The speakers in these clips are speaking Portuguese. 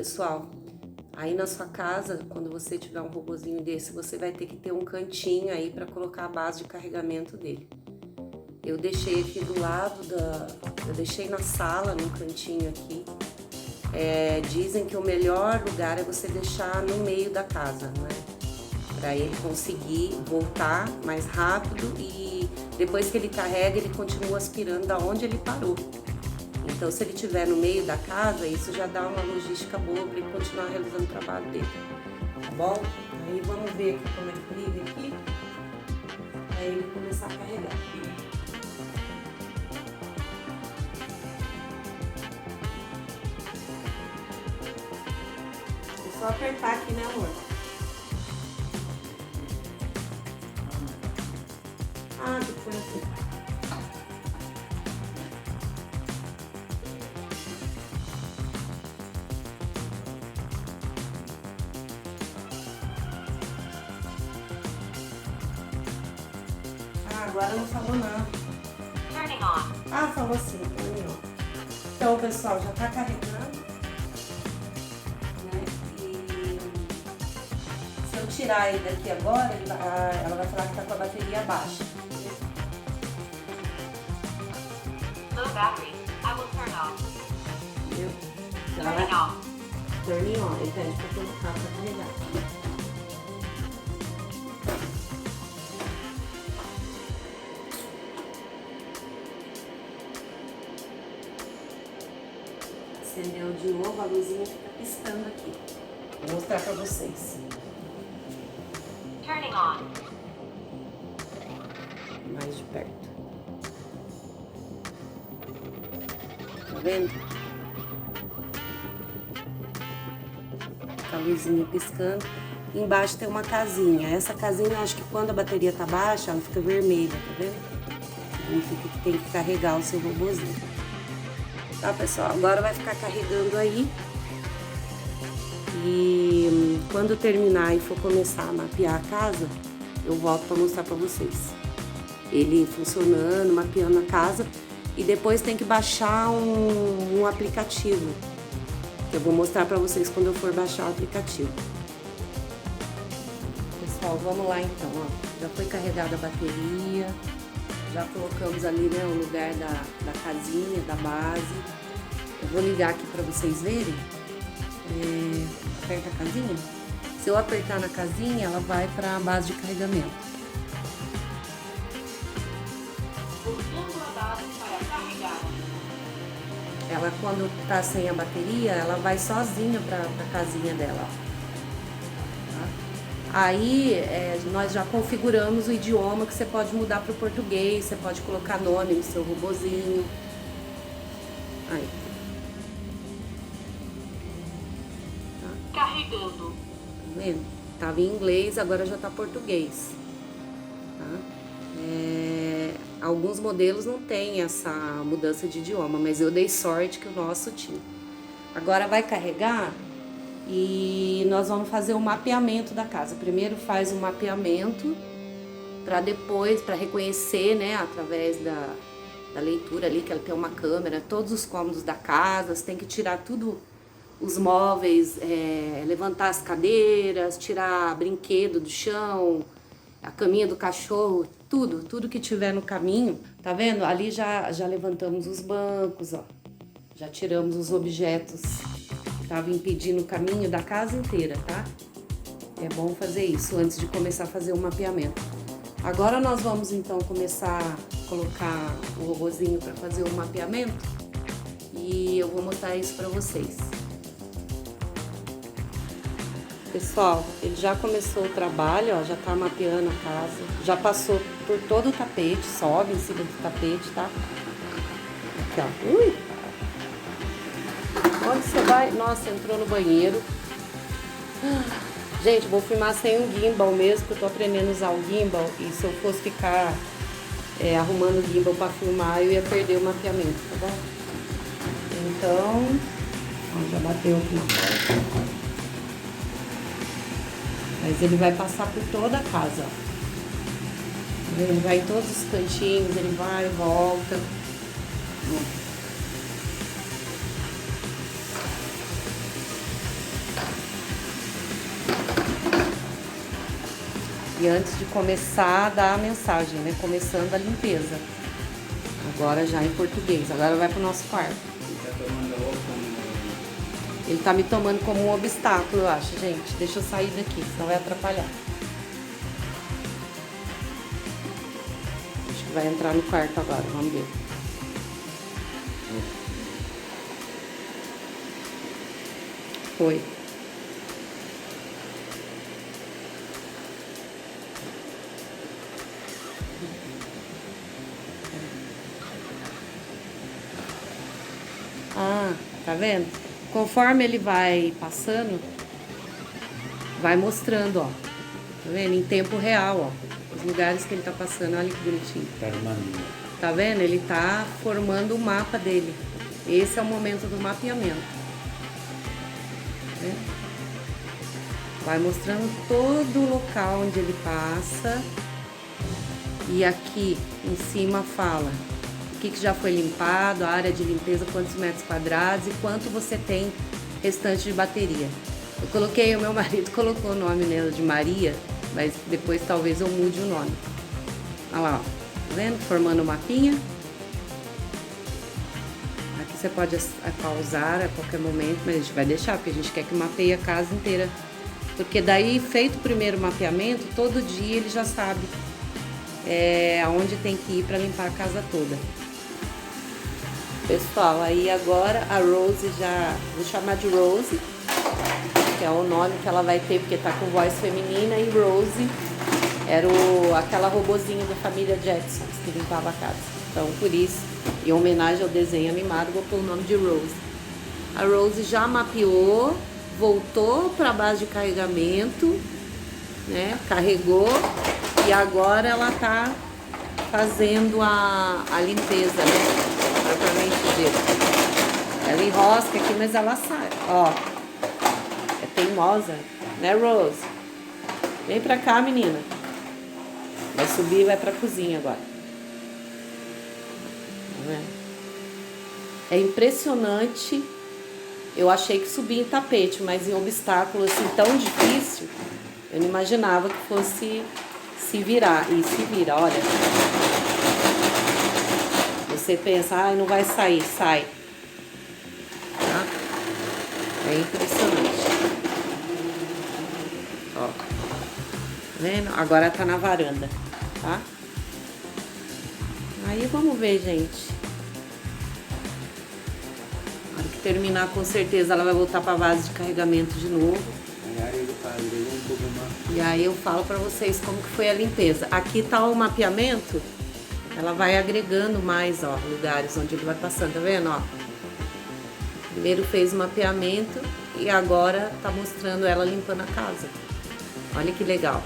pessoal, aí na sua casa, quando você tiver um robozinho desse, você vai ter que ter um cantinho aí para colocar a base de carregamento dele. Eu deixei aqui do lado eu deixei na sala, num cantinho aqui. Dizem que o melhor lugar é você deixar no meio da casa, né? Para ele conseguir voltar mais rápido e depois que ele carrega, ele continua aspirando da onde ele parou. Então, se ele estiver no meio da casa, isso já dá uma logística boa para ele continuar realizando o trabalho dele, tá bom? Aí vamos ver aqui como ele liga aqui, para ele começar a carregar. É só apertar aqui, né, amor? Ah, que foi aqui. Agora não falou nada. Turning on. Ah, falou sim, turning on. Então, pessoal, já tá carregando. Né? E se eu tirar ele daqui agora, ela vai falar que tá com a bateria baixa. Low battery. I will turn off. Entendeu? Turning on. Turning on. Ele pede pra colocar pra carregar. Acendeu de novo, a luzinha fica piscando aqui. Vou mostrar pra vocês. Turning on. Mais de perto. Tá vendo? A luzinha piscando. Embaixo tem uma casinha. Essa casinha, eu acho que quando a bateria tá baixa, ela fica vermelha, tá vendo? Significa que tem que carregar o seu robozinho. Tá, pessoal? Agora vai ficar carregando aí. E quando terminar e for começar a mapear a casa, eu volto para mostrar para vocês. Ele funcionando, mapeando a casa. E depois tem que baixar um aplicativo. Que eu vou mostrar para vocês quando eu for baixar o aplicativo. Pessoal, vamos lá então, ó. Já foi carregada a bateria. Já colocamos ali, né, o lugar da casinha, da base. Eu vou ligar aqui para vocês verem. Aperta a casinha. Se eu apertar na casinha, ela vai para a base de carregamento. Usando a base para carregar. Ela, quando tá sem a bateria, ela vai sozinha para a casinha dela. Aí, nós já configuramos o idioma que você pode mudar para o português, você pode colocar nome no seu robozinho. Aí. Tá. Carregando. Tá vendo? Tava em inglês, agora já tá português. Tá? Alguns modelos não tem essa mudança de idioma, mas eu dei sorte que o nosso tinha. Agora vai carregar. E nós vamos fazer o mapeamento da casa. Primeiro faz um mapeamento para depois, para reconhecer, né, através da leitura ali, que ela tem uma câmera, todos os cômodos da casa, você tem que tirar tudo, os móveis, levantar as cadeiras, tirar brinquedo do chão, a caminha do cachorro, tudo que tiver no caminho, tá vendo? Ali já levantamos os bancos, ó, já tiramos os objetos estava impedindo o caminho da casa inteira, tá? É bom fazer isso antes de começar a fazer o mapeamento. Agora nós vamos então começar a colocar o robozinho para fazer o mapeamento e eu vou mostrar isso para vocês. Pessoal, ele já começou o trabalho, ó, já tá mapeando a casa, já passou por todo o tapete, sobe em cima do tapete, tá? Aqui, ó. Ui! Onde você vai? Nossa, entrou no banheiro. Gente, vou filmar sem o gimbal mesmo, porque eu tô aprendendo a usar o gimbal. E se eu fosse ficar arrumando o gimbal pra filmar, eu ia perder o mapeamento, tá bom? Então, ó, já bateu aqui na porta. Mas ele vai passar por toda a casa, ó. Ele vai em todos os cantinhos, ele vai e volta. E antes de começar a dar a mensagem, né? Começando a limpeza. Agora já em português. Agora vai pro nosso quarto. Ele tá me tomando como um obstáculo, eu acho, gente. Deixa eu sair daqui, senão vai atrapalhar. Acho que vai entrar no quarto agora, vamos ver. Foi. Ah, tá vendo? Conforme ele vai passando, vai mostrando, ó. Tá vendo? Em tempo real, ó. Os lugares que ele tá passando, olha que bonitinho. Tá armando. Tá vendo? Ele tá formando o mapa dele. Esse é o momento do mapeamento. Tá vendo? Vai mostrando todo o local onde ele passa. E aqui em cima fala o que já foi limpado, a área de limpeza, quantos metros quadrados e quanto você tem restante de bateria. Eu coloquei, o meu marido colocou o nome nela de Maria, mas depois talvez eu mude o nome. Olha lá, ó. Tá vendo? Formando o mapinha. Aqui você pode pausar a qualquer momento, mas a gente vai deixar, porque a gente quer que mapeie a casa inteira. Porque daí, feito o primeiro mapeamento, todo dia ele já sabe aonde tem que ir para limpar a casa toda. Pessoal, aí agora a Rose já... Vou chamar de Rose, que é o nome que ela vai ter, porque tá com voz feminina, e Rose era aquela robozinha da família Jackson que limpava a casa. Então, por isso, em homenagem ao desenho animado, vou pôr o nome de Rose. A Rose já mapeou, voltou para a base de carregamento, né? Carregou e agora ela tá fazendo a limpeza, né? Propriamente dito. Ela enrosca aqui, mas ela sai, ó. É teimosa, né, Rose? Vem pra cá, menina. Vai subir e vai pra cozinha agora. Tá vendo? É impressionante. Eu achei que subia em tapete, mas em obstáculo assim tão difícil, eu não imaginava que fosse se virar. E se vira, olha. Você pensa, ai, não vai sair, sai. Tá? É impressionante. Ó. Tá vendo? Agora tá na varanda, tá? Aí vamos ver, gente. Na hora que terminar, com certeza ela vai voltar pra base de carregamento de novo. E aí eu falo pra vocês como que foi a limpeza. Aqui tá o mapeamento. Ela vai agregando mais, ó, lugares onde ele vai passando, tá vendo, ó? Primeiro fez o mapeamento e agora tá mostrando ela limpando a casa. Olha que legal.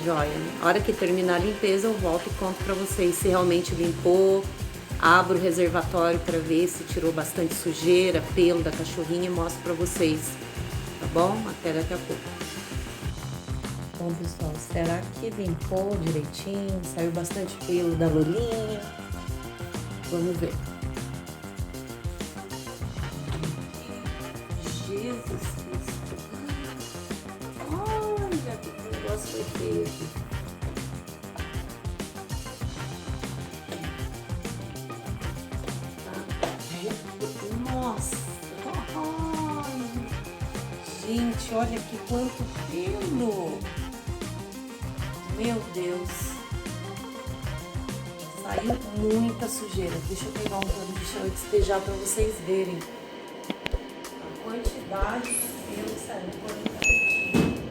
Joia, né? A hora que terminar a limpeza eu volto e conto pra vocês se realmente limpou. Abro o reservatório pra ver se tirou bastante sujeira, pelo da cachorrinha e mostro pra vocês. Tá bom? Até daqui a pouco. Bom, pessoal, será que limpou direitinho? Saiu bastante pelo da Lolinha? Vamos ver. Jesus Cristo. Olha que negócio foi feio aqui. Tá? Nossa. Ai. Gente, olha aqui quanto pelo. Meu Deus. Saiu muita sujeira. Deixa eu pegar um pano de chão e despejar pra vocês verem. A quantidade de pelo saiu por um tapetinho.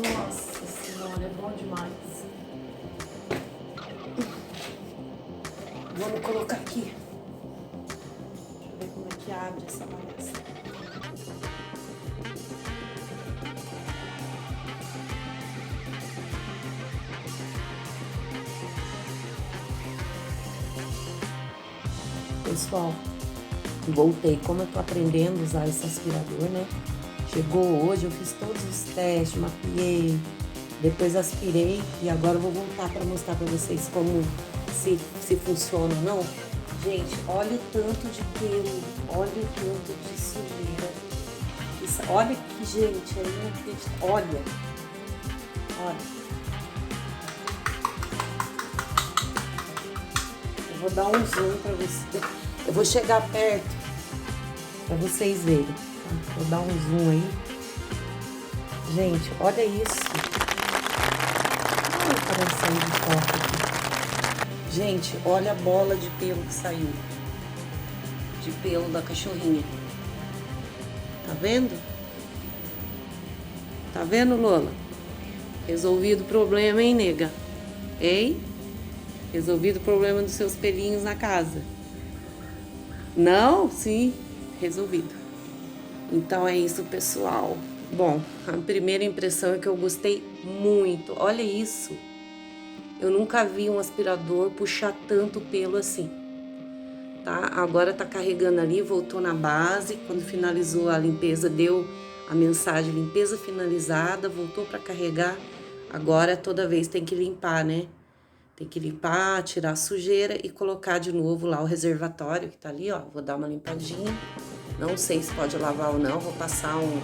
Nossa Senhora, é bom demais. Vamos colocar aqui. Deixa eu ver como é que abre essa bagaça. Pessoal, voltei. Como eu tô aprendendo a usar esse aspirador, né? Chegou hoje, eu fiz todos os testes, mapeei, depois aspirei e agora eu vou voltar para mostrar para vocês como se funciona ou não. Gente, olha o tanto de pelo, olha o tanto de sujeira. Isso, olha aqui, gente, é inacreditável. Olha. Eu vou dar um zoom pra vocês. Eu vou chegar perto pra vocês verem. Tá? Vou dar um zoom aí. Gente, olha isso. Ai, parece sair de foto aqui. Gente, olha a bola de pelo que saiu. De pelo da cachorrinha. Tá vendo? Tá vendo, Lola? Resolvido o problema, hein, nega? Ei? Resolvido o problema dos seus pelinhos na casa. Não? Sim, resolvido. Então é isso, pessoal. Bom, a primeira impressão é que eu gostei muito. Olha isso. Eu nunca vi um aspirador puxar tanto pelo assim. Tá? Agora tá carregando ali, voltou na base. Quando finalizou a limpeza, deu a mensagem limpeza finalizada, voltou para carregar. Agora toda vez tem que limpar, né? Tem que limpar, tirar a sujeira e colocar de novo lá o reservatório que tá ali, ó. Vou dar uma limpadinha. Não sei se pode lavar ou não, vou passar um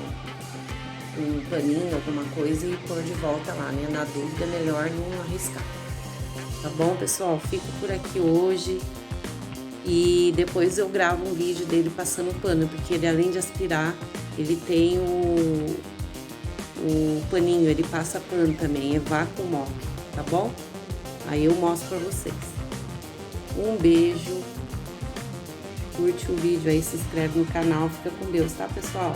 paninho, alguma coisa e pôr de volta lá, né? Na dúvida é melhor não arriscar. Tá bom, pessoal? Fico por aqui hoje e depois eu gravo um vídeo dele passando pano, porque ele além de aspirar, ele tem o paninho, ele passa pano também, é vácuo mop, tá bom? Aí eu mostro pra vocês. Um beijo, curte o vídeo aí, se inscreve no canal, fica com Deus, tá, pessoal?